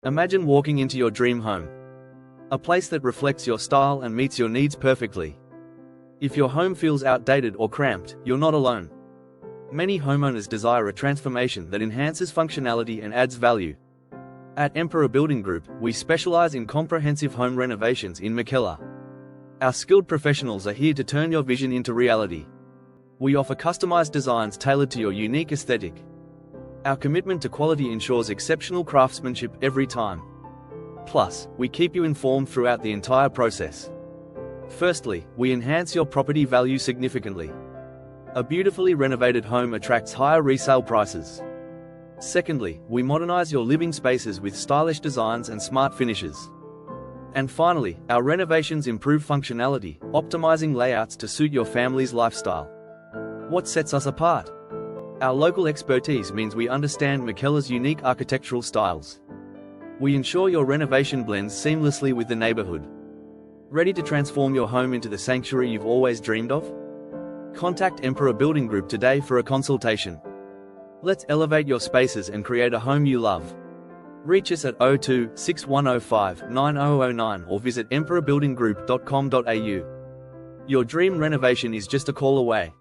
Imagine walking into your dream home. A place that reflects your style and meets your needs perfectly. If your home feels outdated or cramped, you're not alone. Many homeowners desire a transformation that enhances functionality and adds value. At Emperor Building Group, we specialize in comprehensive home renovations in McKellar. Our skilled professionals are here to turn your vision into reality. We offer customized designs tailored to your unique aesthetic. Our commitment to quality ensures exceptional craftsmanship every time. Plus, we keep you informed throughout the entire process. Firstly, we enhance your property value significantly. A beautifully renovated home attracts higher resale prices. Secondly, we modernize your living spaces with stylish designs and smart finishes. And finally, our renovations improve functionality, optimizing layouts to suit your family's lifestyle. What sets us apart? Our local expertise means we understand McKellar's unique architectural styles. We ensure your renovation blends seamlessly with the neighborhood. Ready to transform your home into the sanctuary you've always dreamed of? Contact Emperor Building Group today for a consultation. Let's elevate your spaces and create a home you love. Reach us at 02 6105 9009 or visit emperorbuildinggroup.com.au. Your dream renovation is just a call away.